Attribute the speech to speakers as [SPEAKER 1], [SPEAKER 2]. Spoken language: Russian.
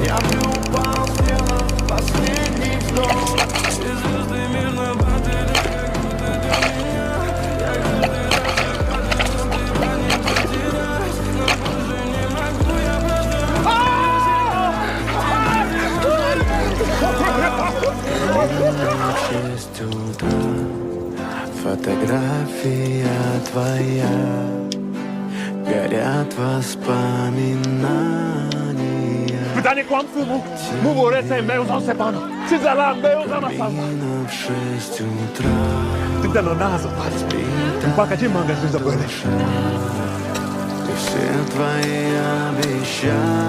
[SPEAKER 1] Я бы упал, сделав последний вдох. И звезды мирно падали, как будто для меня. Я каждый раз закатывал, тебя не потерять. Но больше не могу, я просто... 6 утра, фотография твоя, горят воспоминания.
[SPEAKER 2] Pytanie kłamstwu mu worece meu sepano. Czy zala meu zamasala.
[SPEAKER 1] В 6 утра
[SPEAKER 2] Ty ten nazo pas. Mpaka ci manga się zapłynę.
[SPEAKER 1] и все твои обещания